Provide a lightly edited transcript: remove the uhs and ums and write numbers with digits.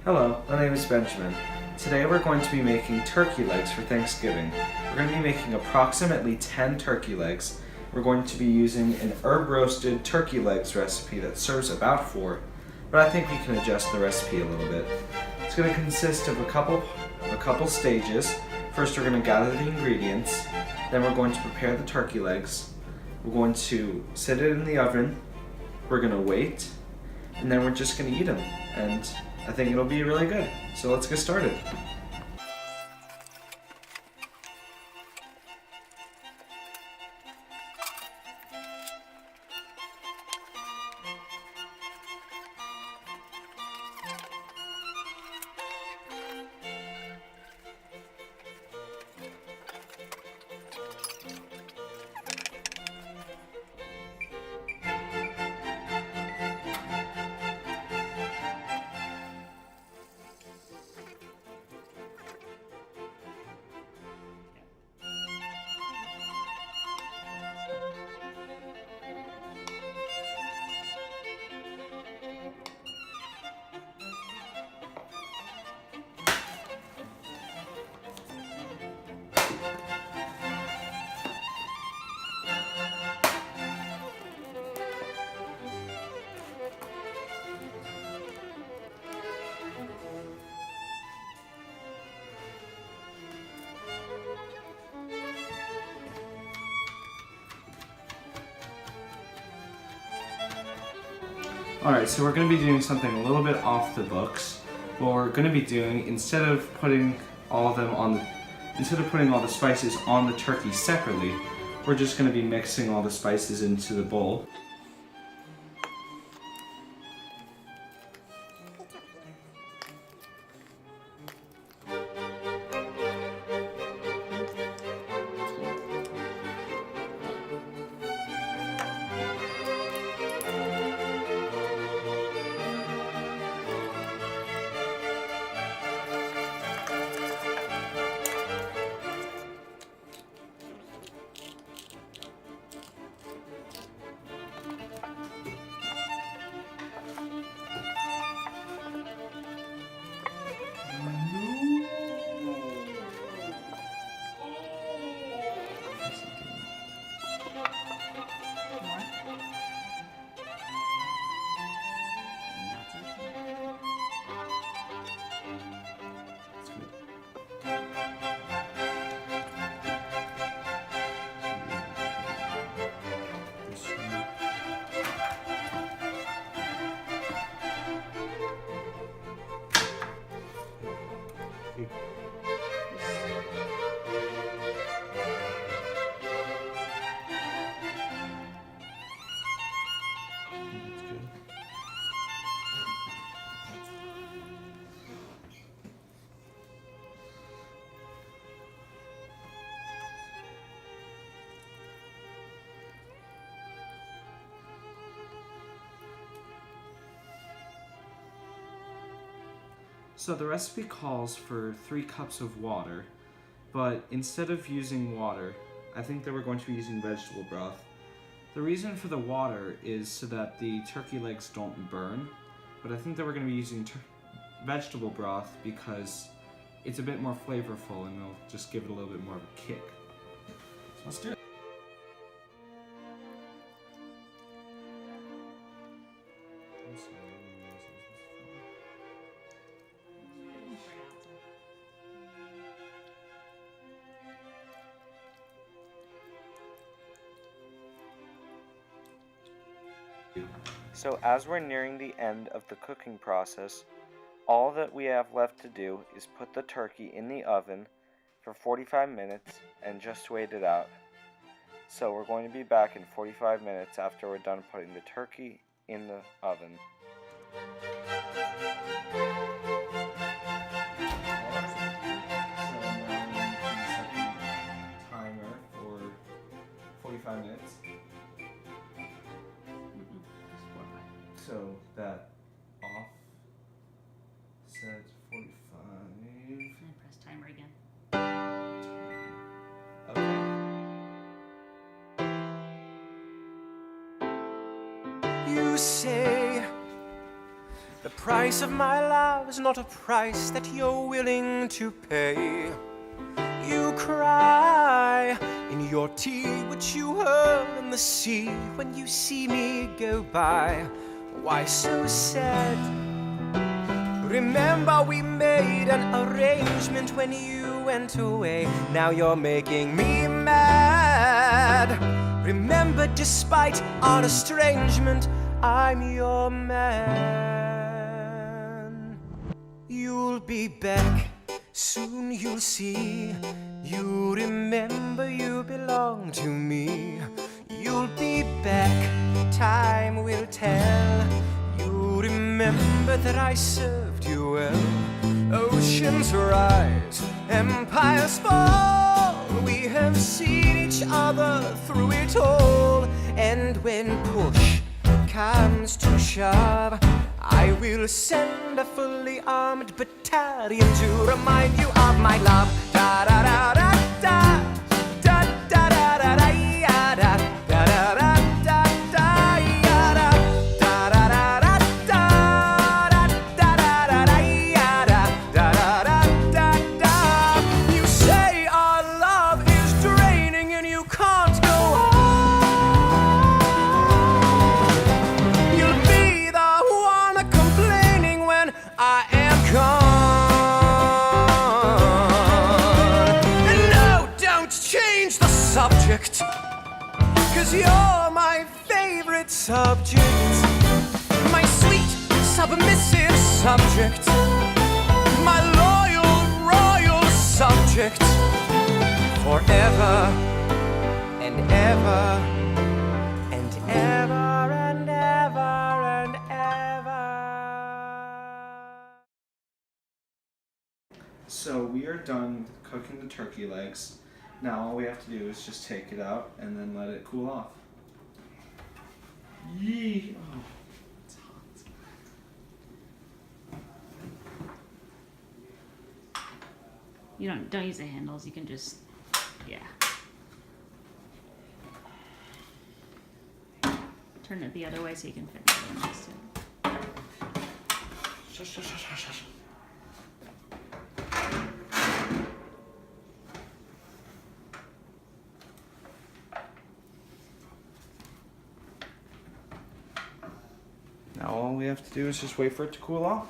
Hello, my name is Benjamin. Today we're going to be making turkey legs for Thanksgiving. We're going to be making approximately 10 turkey legs. We're going to be using an herb roasted turkey legs recipe that serves about 4, but I think we can adjust the recipe a little bit. It's going to consist of a couple stages. First we're going to gather the ingredients, then we're going to prepare the turkey legs. We're going to sit it in the oven, we're going to wait, and then we're just going to eat them. And I think it'll be really good. So let's get started. Alright, so we're going to be doing something a little bit off the books. What we're going to be doing, instead of putting all the spices on the turkey separately, we're just going to be mixing all the spices into the bowl. So the recipe calls for 3 cups of water, but instead of using water, I think that we're going to be using vegetable broth. The reason for the water is so that the turkey legs don't burn, but I think that we're going to be using vegetable broth because it's a bit more flavorful and it'll just give it a little bit more of a kick. So let's do it. So as we're nearing the end of the cooking process, all that we have left to do is put the turkey in the oven for 45 minutes and just wait it out. So we're going to be back in 45 minutes after we're done putting the turkey in the oven. Timer for 45 minutes. So that off set 45. And press timer again. Okay. You say the price of my love is not a price that you're willing to pay. You cry in your tea, which you hurl in the sea when you see me go by. Why so sad? Remember we made an arrangement when you went away. Now you're making me mad. Remember, despite our estrangement, I'm your man. You'll be back, soon you'll see. You remember you belong to me. You'll be back, time will tell. You remember that I served you well. Oceans rise, empires fall. We have seen each other through it all. And when push comes to shove, I will send a fully armed battalion to remind you of my love. Da da da da da, da da da da da, ya da da da da da da, ya da da da da da da, da da da da, ya da da da da da. You say our love is draining and you can't go on. You'll be the one complaining when I am gone. And no, don't change the subject, 'cause you're my favorite subject. My sweet, submissive subject. My loyal, royal subject. Forever and ever and ever and ever and ever. So we are done cooking the turkey legs. Now all we have to do is just take it out and then let it cool off. Yee! Oh, it's hot. You don't use the handles. You can just, yeah. Turn it the other way so you can fit the other one next to it. Shush, shush, shush, shush, shush. Now all we have to do is just wait for it to cool off.